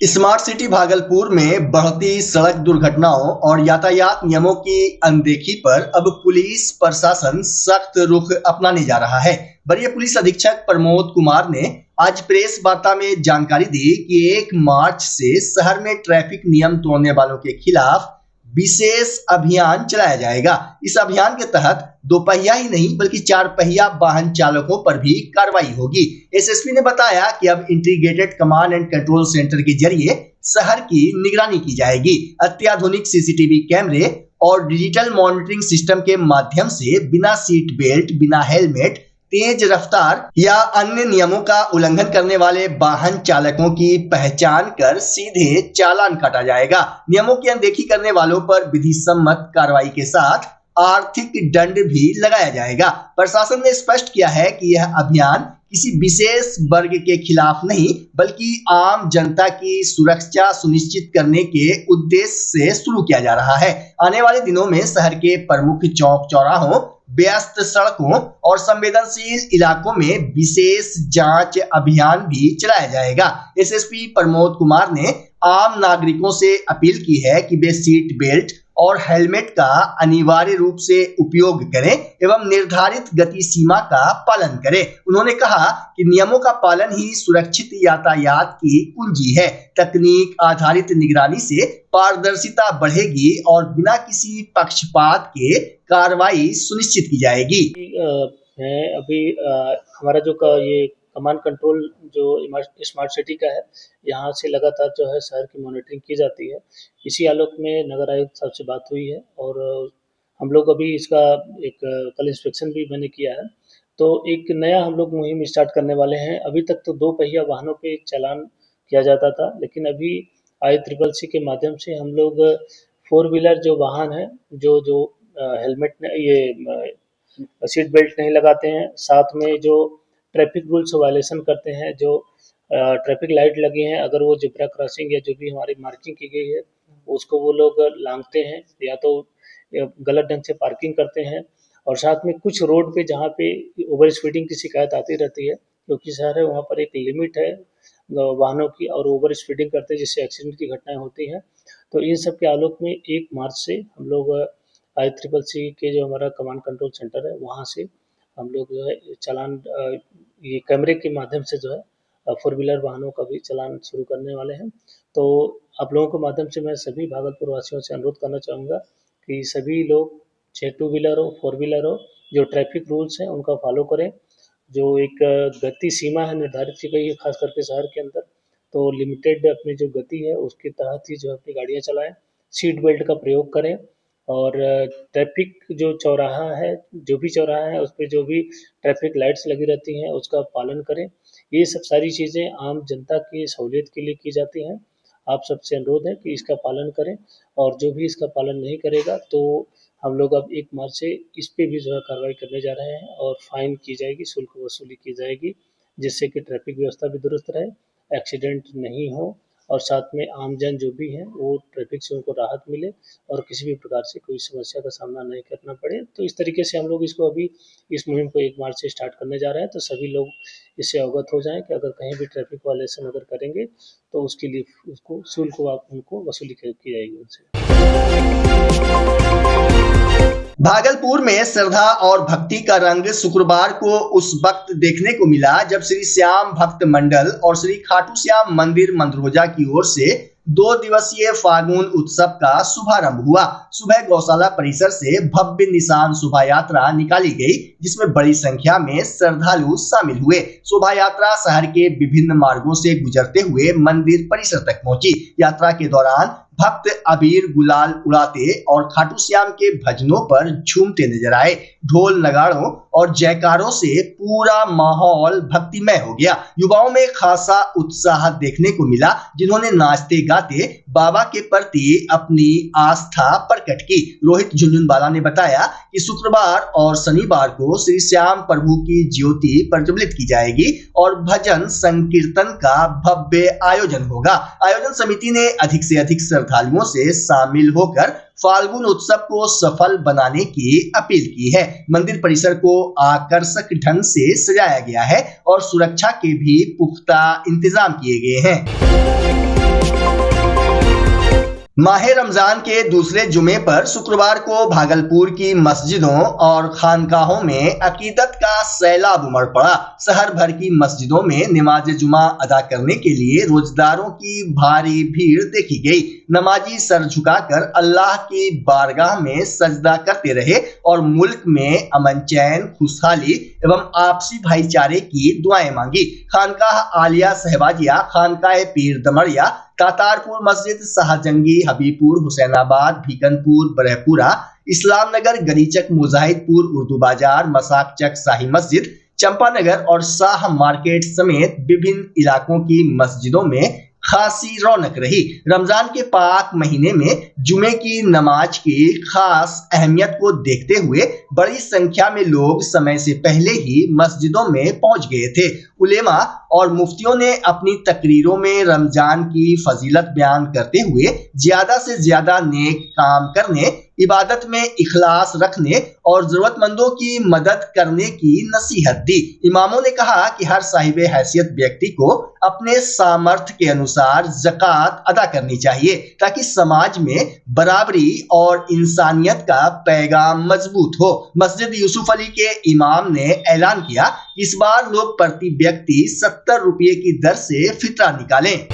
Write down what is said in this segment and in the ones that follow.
Smart city Bhagalpur में बढ़ती सड़क दुर्घटनाओं और यातायात नियमों की अनदेखी पर अब पुलिस प्रशासन सख्त रुख अपनाने जा रहा है। वरीय पुलिस अधीक्षक प्रमोद कुमार ने आज प्रेस वार्ता में जानकारी दी कि 1 मार्च से शहर में ट्रैफिक नियम तोड़ने वालों के खिलाफ विशेष अभियान चलाया जाएगा। इस अभियान के तहत 2 पहिया ही नहीं बल्कि 4 पहिया वाहन चालकों पर भी कार्रवाई होगी। एसएसपी ने बताया कि अब integrated command and control centre के जरिए शहर की निगरानी की जाएगी। अत्याधुनिक सीसीटीवी कैमरे और डिजिटल मॉनिटरिंग सिस्टम के माध्यम से बिना सीट बेल्ट, बिना हेलमेट, तेज रफ्तार या अन्य नियमों का उल्लंघन करने वाले वाहन चालकों की पहचान कर सीधे चालान काटा जाएगा। नियमों की अनदेखी करने वालों पर विधि सम्मत कार्रवाई के साथ आर्थिक दंड भी लगाया जाएगा। प्रशासन ने स्पष्ट किया है कि यह अभियान किसी विशेष वर्ग के खिलाफ नहीं बल्कि आम जनता की सुरक्षा सुनिश्चित करने के उद्देश्य से शुरू किया जा रहा है। आने वाले दिनों में शहर के प्रमुख चौक चौराहों, व्यस्त सड़कों और संवेदनशील इलाकों में विशेष जांच अभियान भी चलाया जाएगा। एसएसपी प्रमोद कुमार ने आम नागरिकों से अपील की है कि वे सीट बेल्ट और हेलमेट का अनिवार्य रूप से उपयोग करें एवं निर्धारित गति सीमा का पालन करें। उन्होंने कहा कि नियमों का पालन ही सुरक्षित यातायात की कुंजी है। तकनीक आधारित निगरानी से पारदर्शिता बढ़ेगी और बिना किसी पक्षपात के कार्रवाई सुनिश्चित की जाएगी। अभी हमारा जो ये कमांड कंट्रोल जो स्मार्ट सिटी का है, यहाँ से लगातार जो है शहर की मॉनिटरिंग की जाती है। इसी आलोक में नगर आयुक्त साहब से बात हुई है और हम लोग अभी इसका एक कल इंस्पेक्शन भी मैंने किया है। तो एक नया हम लोग मुहिम स्टार्ट करने वाले हैं। अभी तक तो 2 पहिया वाहनों पे चालान किया जाता था, लेकिन अभी ICCC के माध्यम से हम लोग 4 व्हीलर जो वाहन है जो हेलमेट ये सीट बेल्ट नहीं लगाते हैं, साथ में जो ट्रैफिक रूल्स वायलेशन करते हैं, जो ट्रैफिक लाइट लगी हैं, अगर वो जेब्रा क्रॉसिंग या जो भी हमारी मार्किंग की गई है उसको वो लोग लांघते हैं या तो गलत ढंग से पार्किंग करते हैं। और साथ में कुछ रोड पे जहाँ पे ओवर स्पीडिंग की शिकायत आती रहती है, क्योंकि शहर है वहाँ पर एक लिमिट है वाहनों की और ओवर स्पीडिंग करते हैं जिससे एक्सीडेंट की घटनाएं होती हैं। तो इन सब के आलोक में 1 मार्च से हम लोग ICCC के जो हमारा कमांड कंट्रोल सेंटर है वहाँ से हम लोग जो है चालान ये कैमरे के माध्यम से जो है 4 व्हीलर वाहनों का भी चालान शुरू करने वाले हैं। तो आप लोगों के माध्यम से मैं सभी भागलपुर वासियों से अनुरोध करना चाहूँगा कि सभी लोग, चाहे 2 व्हीलर हो, 4 व्हीलर हो, जो ट्रैफिक रूल्स हैं उनका फॉलो करें। जो एक गति सीमा है निर्धारित की गई है खास करके शहर के अंदर, तो लिमिटेड अपनी जो गति है उसके तहत ही जो अपनी गाड़ियाँ चलाएं। सीट बेल्ट का प्रयोग करें और ट्रैफिक जो चौराहा है, जो भी चौराहा है उस पर जो भी ट्रैफिक लाइट्स लगी रहती हैं उसका पालन करें। ये सब सारी चीज़ें आम जनता की सहूलियत के लिए की जाती हैं। आप सबसे अनुरोध है कि इसका पालन करें और जो भी इसका पालन नहीं करेगा तो हम लोग अब 1 मार्च से इस पे भी जो है कार्रवाई करने जा रहे हैं और फाइन की जाएगी, शुल्क वसूली की जाएगी, जिससे कि ट्रैफिक व्यवस्था भी दुरुस्त रहे, एक्सीडेंट नहीं हो और साथ में आमजन जो भी है वो ट्रैफिक से उनको राहत मिले और किसी भी प्रकार से कोई समस्या का सामना नहीं करना पड़े। तो इस तरीके से हम लोग इसको अभी इस मुहिम को 1 मार्च से स्टार्ट करने जा रहे हैं। तो सभी लोग इससे अवगत हो जाएं कि अगर कहीं भी ट्रैफिक वायलेशन अगर करेंगे तो उसके लिए उसको शुल्क उनको वसूली की जाएगी उनसे। भागलपुर में श्रद्धा और भक्ति का रंग शुक्रवार को उस वक्त देखने को मिला जब श्री श्याम भक्त मंडल और श्री खाटू श्याम मंदिर मंदरोजा की ओर से 2 दिवसीय फागुन उत्सव का शुभारंभ हुआ। सुबह गौशाला परिसर से भव्य निशान शोभा यात्रा निकाली गई, जिसमें बड़ी संख्या में श्रद्धालु शामिल हुए। शोभा यात्रा शहर के विभिन्न मार्गों से गुजरते हुए मंदिर परिसर तक पहुंची। यात्रा के दौरान भक्त अबीर गुलाल उड़ाते और खाटू श्याम के भजनों पर झूमते नजर आए। ढोल नगाड़ों और जयकारों से पूरा माहौल भक्तिमय हो गया। युवाओं में खासा उत्साह देखने को मिला, जिन्होंने नाचते गाते बाबा के प्रति अपनी आस्था प्रकट की। रोहित झुंझुनवाला ने बताया कि शुक्रवार और शनिवार को श्री श्याम प्रभु की ज्योति प्रज्वलित की जाएगी और भजन संकीर्तन का भव्य आयोजन होगा। आयोजन समिति ने अधिक से अधिक श्रद्धालुओं से शामिल होकर फाल्गुन उत्सव को सफल बनाने की अपील की है। मंदिर परिसर को आकर्षक ढंग से सजाया गया है और सुरक्षा के भी पुख्ता इंतजाम किए गए हैं। माह रमजान के दूसरे जुमे पर शुक्रवार को भागलपुर की मस्जिदों और खानकाहों में अकीदत का सैलाब उमड़ पड़ा। शहर भर की मस्जिदों में नमाज जुमा अदा करने के लिए रोजेदारों की भारी भीड़ देखी गई। नमाजी सर झुकाकर अल्लाह की बारगाह में सजदा करते रहे और मुल्क में अमन चैन, खुशहाली एवं आपसी भाईचारे की दुआएं मांगी। खानकाह आलिया सहबाजिया, खानकाह पीर दमरिया, तातारपुर मस्जिद, शाहजंगी, हबीबपुर, हुसैनाबाद, भीकनपुर, बरहपुरा, इस्लाम नगर, गलीचक, मुजाहिदपुर, उर्दू बाजार, मसाक चक, शाही मस्जिद, चंपानगर और शाह मार्केट समेत विभिन्न इलाकों की मस्जिदों में खासी रौनक रही। रमजान के पाक महीने में जुमे की नमाज की खास अहमियत को देखते हुए बड़ी संख्या में लोग समय से पहले ही मस्जिदों में पहुंच गए थे। उलेमा और मुफ्तियों ने अपनी तकरीरों में रमजान की फजीलत बयान करते हुए ज्यादा से ज्यादा नेक काम करने, इबादत में इखलास रखने और जरूरतमंदों की मदद करने की नसीहत दी। इमामों ने कहा कि हर साहिबे हैसियत व्यक्ति को अपने सामर्थ्य के अनुसार ज़कात अदा करनी चाहिए ताकि समाज में बराबरी और इंसानियत का पैगाम मजबूत हो। मस्जिद यूसुफ अली के इमाम ने ऐलान किया कि इस बार लोग प्रति व्यक्ति 70 रुपये की दर से फितरा निकालें।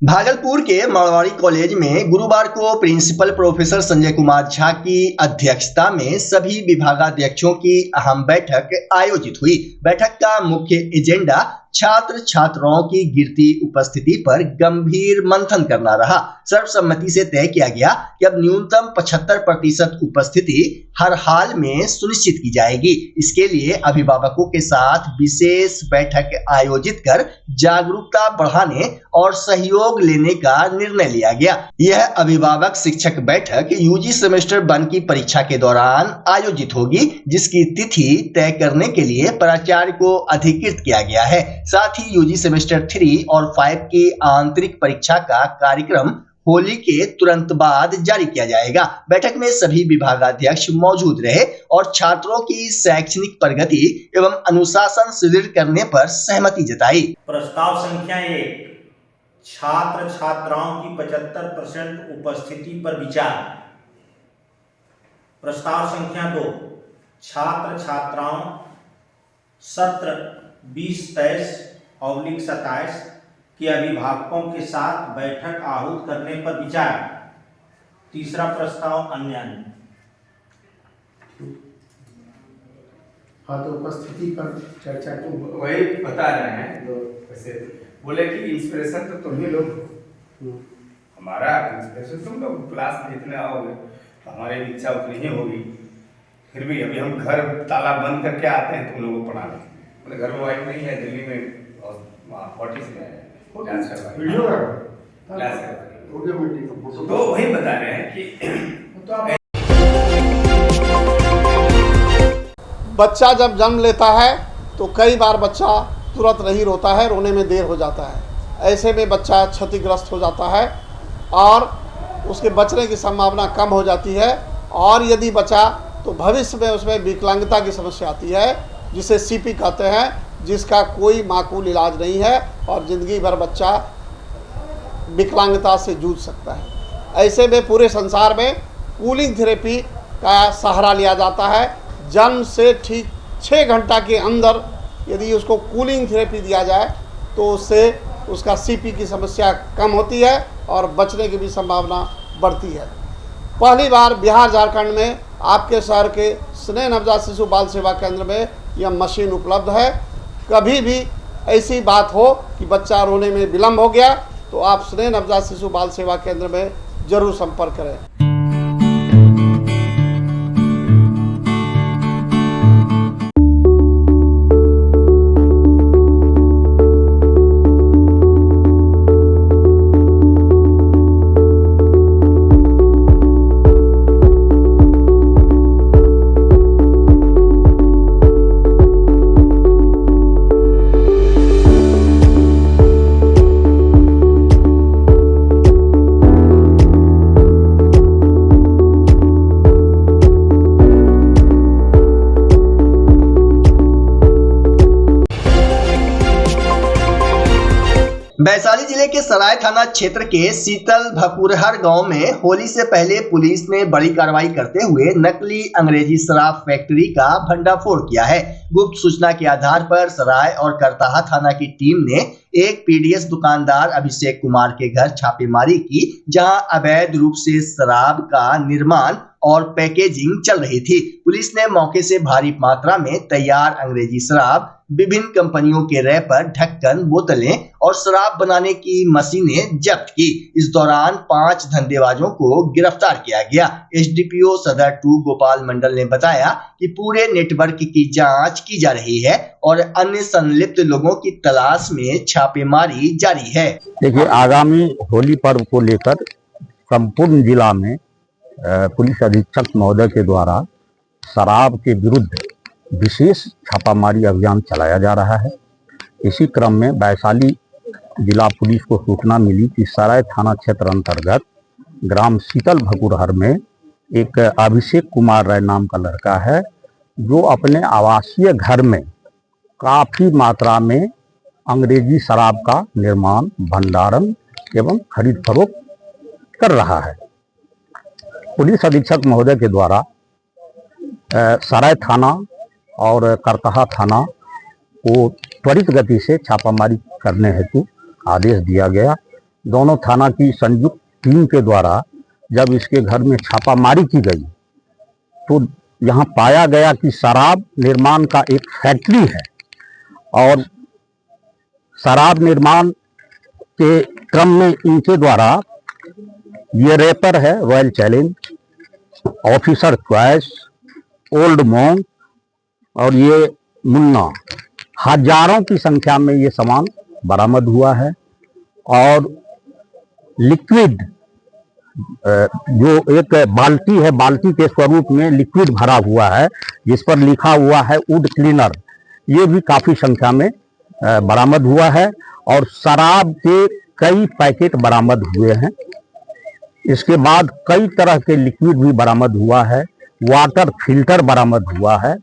भागलपुर के मारवाड़ी कॉलेज में गुरुवार को प्रिंसिपल प्रोफेसर संजय कुमार झा की अध्यक्षता में सभी विभागाध्यक्षों की अहम बैठक आयोजित हुई। बैठक का मुख्य एजेंडा छात्र छात्राओं की गिरती उपस्थिति पर गंभीर मंथन करना रहा। सर्वसम्मति से तय किया गया कि अब न्यूनतम 75% उपस्थिति हर हाल में सुनिश्चित की जाएगी। इसके लिए अभिभावकों के साथ विशेष बैठक आयोजित कर जागरूकता बढ़ाने और सहयोग लेने का निर्णय लिया गया। यह अभिभावक शिक्षक बैठक यूजी सेमेस्टर 1 की परीक्षा के दौरान आयोजित होगी, जिसकी तिथि तय करने के लिए प्राचार्य को अधिकृत किया गया है। साथ ही यूजी सेमेस्टर 3 और 5 की आंतरिक परीक्षा का कार्यक्रम होली के तुरंत बाद जारी किया जाएगा। बैठक में सभी विभागाध्यक्ष मौजूद रहे और छात्रों की शैक्षणिक प्रगति एवं अनुशासन सुदृढ़ करने पर सहमति जताई। प्रस्ताव संख्या 1, छात्र छात्राओं की 75% उपस्थिति पर विचार। प्रस्ताव संख्या 2, छात्र छात्राओं सत्र 2023/27 के अभिभावकों के साथ बैठक आहूत करने पर विचार। तीसरा प्रस्ताव अन्य। हाँ, तो उपस्थिति पर चर्चा तो वही बता रहे हैं। जो वैसे बोले कि इंस्पिरेशन तो तुम ही लोग, हमारा इंस्पिरेशन तुम लोग क्लास में जितने आओगे तो हमारी इच्छा उतनी ही होगी। फिर भी अभी हम घर ताला बंद करके आते हैं तुम लोगों को पढ़ाने। मतलब घर में वाइफ नहीं है, दिल्ली में फोर्टिस में है, तो वही बता रहे हैं कि बच्चा जब जन्म लेता है तो कई बार बच्चा तुरंत नहीं रोता है, रोने में देर हो जाता है। ऐसे में बच्चा क्षतिग्रस्त हो जाता है और उसके बचने की संभावना कम हो जाती है। और यदि बचा तो भविष्य में उसमें विकलांगता की समस्या आती है, जिसे सीपी कहते हैं, जिसका कोई माकूल इलाज नहीं है और ज़िंदगी भर बच्चा विकलांगता से जूझ सकता है। ऐसे में पूरे संसार में कूलिंग थेरेपी का सहारा लिया जाता है। जन्म से ठीक 6 घंटा के अंदर यदि उसको कूलिंग थेरेपी दिया जाए तो उससे उसका सीपी की समस्या कम होती है और बचने की भी संभावना बढ़ती है। पहली बार बिहार झारखंड में आपके शहर के स्नेह नवजात शिशु बाल सेवा केंद्र में यह मशीन उपलब्ध है। कभी भी ऐसी बात हो कि बच्चा रोने में विलम्ब हो गया तो आप स्नेह नवजात शिशु बाल सेवा केंद्र में जरूर संपर्क करें। वैशाली जिले के सराय थाना क्षेत्र के शीतल भकुरहर गांव में होली से पहले पुलिस ने बड़ी कार्रवाई करते हुए नकली अंग्रेजी शराब फैक्ट्री का भंडाफोड़ किया है। गुप्त सूचना के आधार पर सराय और करताहा थाना की टीम ने एक पीडीएस दुकानदार अभिषेक कुमार के घर छापेमारी की, जहां अवैध रूप से शराब का निर्माण और पैकेजिंग चल रही थी। पुलिस ने मौके से भारी मात्रा में तैयार अंग्रेजी शराब, विभिन्न कंपनियों के रैपर, ढक्कन, बोतलें और शराब बनाने की मशीनें जब्त की। इस दौरान 5 धंधेबाजों को गिरफ्तार किया गया। एसडीपीओ सदर 2 गोपाल मंडल ने बताया कि पूरे नेटवर्क की जांच की जा रही है और अन्य संलिप्त लोगों की तलाश में छापेमारी जारी है। देखिए, आगामी होली पर्व को लेकर संपूर्ण जिला में पुलिस अधीक्षक महोदय के द्वारा शराब के विरुद्ध विशेष छापामारी अभियान चलाया जा रहा है। इसी क्रम में वैशाली जिला पुलिस को सूचना मिली कि सराय थाना क्षेत्र अंतर्गत ग्राम शीतल भकुरहर में एक अभिषेक कुमार राय नाम का लड़का है, जो अपने आवासीय घर में काफ़ी मात्रा में अंग्रेजी शराब का निर्माण, भंडारण एवं खरीद फरोख्त कर रहा है। पुलिस अधीक्षक महोदय के द्वारा सराय थाना और करताहा थाना को त्वरित गति से छापामारी करने हेतु आदेश दिया गया। दोनों थाना की संयुक्त टीम के द्वारा जब इसके घर में छापामारी की गई तो यहाँ पाया गया कि शराब निर्माण का एक फैक्ट्री है और शराब निर्माण के क्रम में इनके द्वारा ये रैपर है royal challenge, officer choice, old monk और ये मुन्ना, हजारों की संख्या में ये सामान बरामद हुआ है। और लिक्विड जो एक बाल्टी है, बाल्टी के स्वरूप में लिक्विड भरा हुआ है जिस पर लिखा हुआ है वुड क्लीनर, ये भी काफी संख्या में बरामद हुआ है। और शराब के कई पैकेट बरामद हुए हैं। इसके बाद कई तरह के लिक्विड भी बरामद हुआ है, वाटर फिल्टर बरामद हुआ है।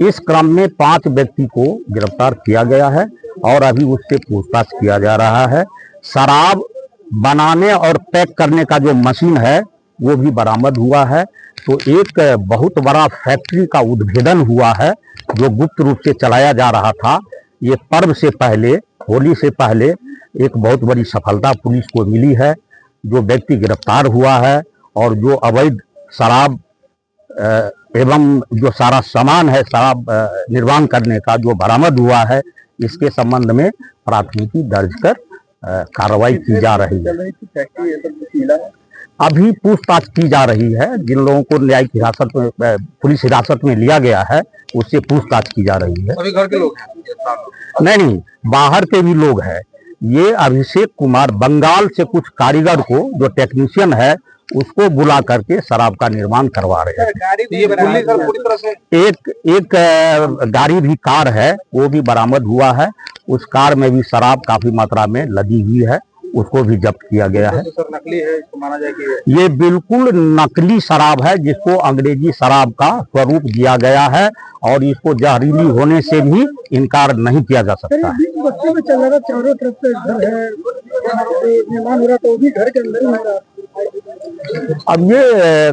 इस क्रम में 5 व्यक्ति को गिरफ्तार किया गया है और अभी उससे पूछताछ किया जा रहा है। शराब बनाने और पैक करने का जो मशीन है वो भी बरामद हुआ है। तो एक बहुत बड़ा फैक्ट्री का उद्भेदन हुआ है जो गुप्त रूप से चलाया जा रहा था। ये पर्व से पहले, होली से पहले एक बहुत बड़ी सफलता पुलिस को मिली है। जो व्यक्ति गिरफ्तार हुआ है और जो अवैध शराब एवं जो सारा सामान है शराब निर्माण करने का जो बरामद हुआ है, इसके संबंध में प्राथमिकी दर्ज कर कार्रवाई की जा रही है। अभी पूछताछ की जा रही है। जिन लोगों को न्यायिक हिरासत में, पुलिस हिरासत में लिया गया है, उससे पूछताछ की जा रही है। अभी घर के लोग नहीं, बाहर के भी लोग हैं। ये अभिषेक कुमार बंगाल से कुछ कारीगर को, जो टेक्नीशियन है, उसको बुला करके शराब का निर्माण करवा रहे हैं। एक गाड़ी भी, कार है, वो भी बरामद हुआ है। उस कार में भी शराब काफी मात्रा में लदी हुई है, उसको भी जब्त किया गया है। सर, नकली है, इसको माना जाए कि ये बिल्कुल नकली शराब है, जिसको अंग्रेजी शराब का स्वरूप दिया गया है और इसको जहरीली होने से भी इनकार नहीं किया जा सकता है। बच्चे में चल रहा, चारों तरफ से घर है, निर्माण हो रहा, तो भी घर के अंदर ही हो रहा। अब ये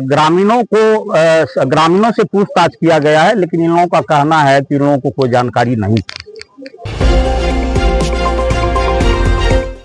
ग्रामीणों से पूछताछ किया गया है, लेकिन इन लोगों का कहना है कि इन लोगों को कोई जानकारी नहीं थी।